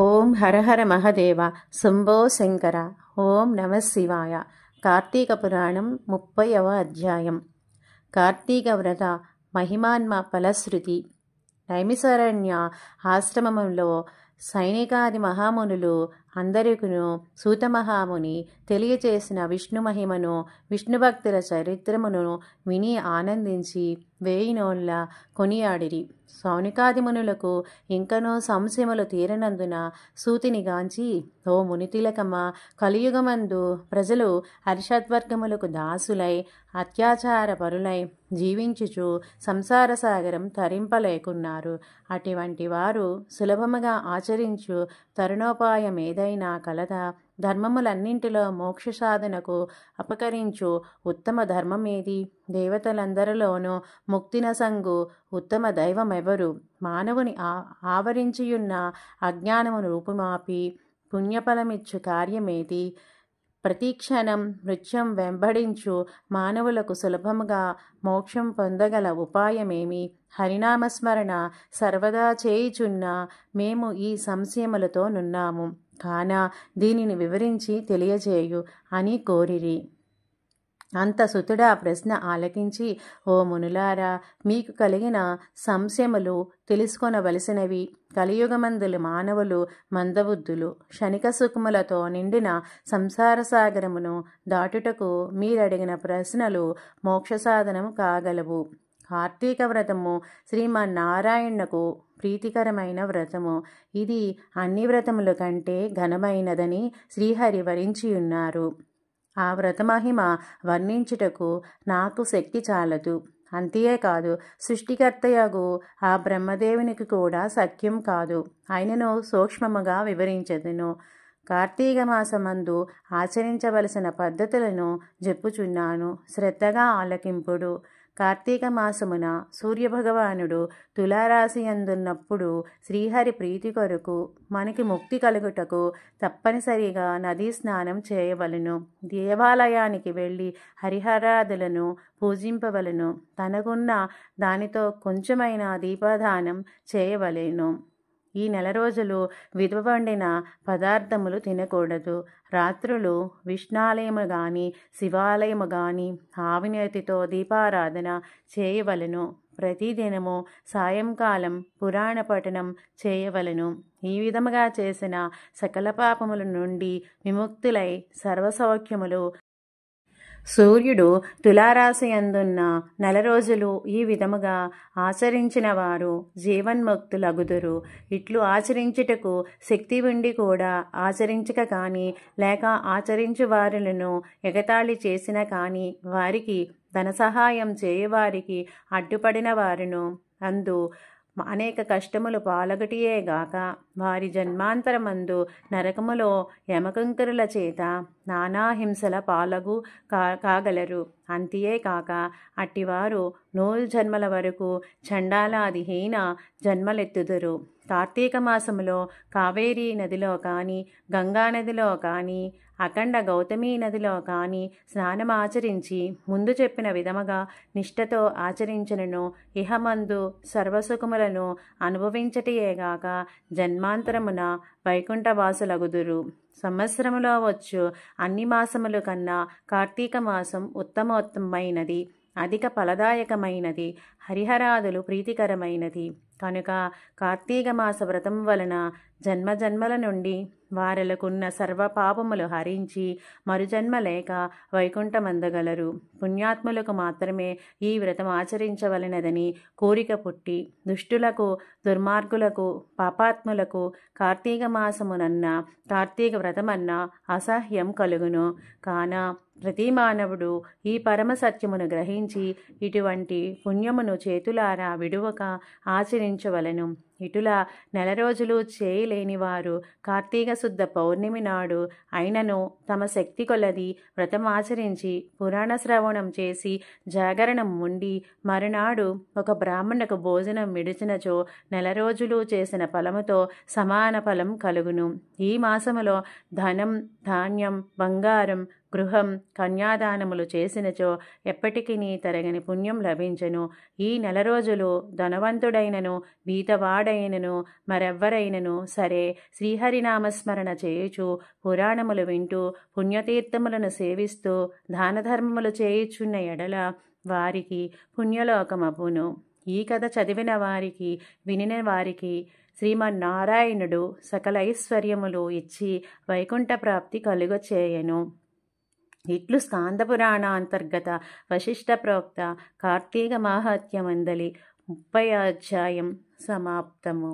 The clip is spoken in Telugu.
ఓం హర హర మహదేవ శంభో శంకర. ఓం నమ శివాయ. కార్తీక పురాణం 30వ అధ్యాయం. కార్తీక వ్రత మహిమాన్మ ఫలశ్రుతి. నైమిసారణ్య ఆశ్రమములో సైనికాది మహామునులు అందరికును సూతమహాముని తెలియచేసిన విష్ణు మహిమను విష్ణుభక్తుల చరిత్రమును విని ఆనందించి వేయినోళ్ళ కొనియాడిరి. సౌనికాదిమునులకు ఇంకనూ సంశయములు తీరనందున సూతినిగాంచి, ఓ మునితిలకమ్మ, కలియుగమందు ప్రజలు హర్షద్వర్గములకు దాసులై అత్యాచార పరులై జీవించుచు సంసార సాగరం తరింపలేకున్నారు. అటువంటి వారు సులభముగా ఆచరించు తరుణోపాయం ఏదైనా కలదా? ధర్మములన్నింటిలో మోక్ష సాధనకు అపకరించు ఉత్తమ ధర్మమేది? దేవతలందరిలోనూ ముక్తినసంగు ఉత్తమ దైవమెవరు? మానవుని ఆవరించియున్న అజ్ఞానమును రూపుమాపి పుణ్యఫలమిచ్చు కార్యమేది? ప్రతిక్షణం మృత్యం వెంబడించు మానవులకు సులభముగా మోక్షం పొందగల ఉపాయమేమి? హరినామస్మరణ సర్వదా చేయుచున్న మేము ఈ సంశయములతో నున్నాము కాన దీనిని వివరించి తెలియజేయు అని కోరిరి. అంత సుతుడా ప్రశ్న ఆలకించి, ఓ మునులారా, మీకు కలిగిన సంశయములు తెలుసుకొనవలసినవి. కలియుగమందులు మానవులు మందబుద్ధులు. క్షణిక సుఖములతో నిండిన సంసార సాగరమును దాటుటకు మీరడిగిన ప్రశ్నలు మోక్ష సాధనము కాగలవు. కార్తీక వ్రతము శ్రీమన్నారాయణకు ప్రీతికరమైన వ్రతము. ఇది అన్ని వ్రతముల కంటే ఘనమైనదని శ్రీహరి వరించియున్నారు. ఆ వ్రతమహిమ వర్ణించుటకు నాకు శక్తి చాలదు. అంతేకాదు, సృష్టికర్తయగు ఆ బ్రహ్మదేవునికి కూడా సఖ్యం కాదు. ఆయనను సూక్ష్మముగా వివరించెదను. కార్తీక మాసమందు ఆచరించవలసిన పద్ధతులను చెప్పుచున్నాను, శ్రద్ధగా ఆలకింపుడు. కార్తీక మాసమున సూర్యభగవానుడు తులారాశి అందున్నప్పుడు శ్రీహరి ప్రీతి కొరకు మనకి ముక్తి కలుగుటకు తప్పనిసరిగా నదీ స్నానం చేయవలను. దేవాలయానికి వెళ్ళి హరిహరాదులను పూజింపవలను. తనకున్న దానితో కొంచెమైన దీపదానం చేయవలెను. ఈ నెల రోజులు విధవ వండిన పదార్థములు తినకూడదు. రాత్రులు విష్ణాలయము గాని శివాలయము గాని ఆవినేతితో దీపారాధన చేయవలను. ప్రతిదినము సాయంకాలం పురాణ పఠనం చేయవలను. ఈ విధముగా చేసిన సకల పాపముల నుండి విముక్తులై సర్వసౌఖ్యములు. సూర్యుడు తులారాశి అందున్న నెల రోజులు ఈ విధముగా ఆచరించిన వారు జీవన్ముక్తులగుదురు. ఇట్లు ఆచరించుటకు శక్తి ఉండి కూడా ఆచరించక కానీ, లేక ఆచరించు వారులను ఎగతాళి చేసిన కానీ, వారికి ధన సహాయం చేయవారికి అడ్డుపడిన వారును అందు అనేక కష్టములు పాలగటియేగాక వారి జన్మాంతరమందు నరకములో యమకంకరుల చేత నానాహింసల పాలగు కాగలరు. అంతేకాక అట్టివారు 100 జన్మల వరకు చండాలాదిహీన జన్మలెత్తుదురు. కార్తీక మాసములో కావేరీ నదిలో కానీ, గంగా నదిలో కానీ, అఖండ గౌతమీ నదిలో కానీ స్నానమాచరించి ముందు చెప్పిన విధముగా నిష్ఠతో ఆచరించినను ఇహమందు సర్వసుఖములను అనుభవించటయేగాక జన్మాంతరమున వైకుంఠవాసులగుదురు. సంవత్సరములో వచ్చు అన్ని మాసముల కన్నా కార్తీక మాసం ఉత్తమోత్తమైనది, అధిక ఫలదాయకమైనది, హరిహరాదులు ప్రీతికరమైనది. కనుక కార్తీక మాస వ్రతం వలన జన్మజన్మల నుండి వారలకున్న సర్వ పాపములు హరించి మరుజన్మ లేక వైకుంఠమందగలరు. పుణ్యాత్ములకు మాత్రమే ఈ వ్రతం ఆచరించవలనదని కోరిక పుట్టి దుష్టులకు, దుర్మార్గులకు, పాపాత్ములకు కార్తీక మాసమునన్న కార్తీక వ్రతమన్న అసహ్యం కలుగును. కాన ప్రతి మానవుడు ఈ పరమ సత్యమును గ్రహించి ఇటువంటి పుణ్యమును చేతులారా విడువక ఆచరించవలను. ఇటులా నెల రోజులు చేయలేని వారు కార్తీక శుద్ధ పౌర్ణమి నాడు అయినను తమ శక్తి కొలది వ్రతం ఆచరించి పురాణ శ్రవణం చేసి జాగరణం ఉండి మరునాడు ఒక బ్రాహ్మణుకు భోజనం విడిచినచో నెల రోజులు చేసిన ఫలముతో సమాన ఫలం కలుగును. ఈ మాసములో ధనం, ధాన్యం, బంగారం, గృహం, కన్యాదానములు చేసినచో ఎప్పటికీ తరగని పుణ్యం లభించెను. ఈ నెల రోజులు ధనవంతుడైనను బీదవాడు వాడైనను మరెవ్వరైనను సరే శ్రీహరినామస్మరణ చేయుచు పురాణములు వింటూ పుణ్యతీర్థములను సేవిస్తూ దానధర్మములు చేయుచున్న ఎడల వారికి పుణ్యలోకమపును. ఈ కథ చదివిన వారికి వినిన వారికి శ్రీమన్నారాయణుడు సకల ఐశ్వర్యములు ఇచ్చి వైకుంఠ ప్రాప్తి కలుగచేయను. ఇట్లు స్కాందపురాణాంతర్గత వశిష్ఠ ప్రోక్త కార్తీక మాహాత్మ్యమందలి 30వ అధ్యాయం సమాప్తము.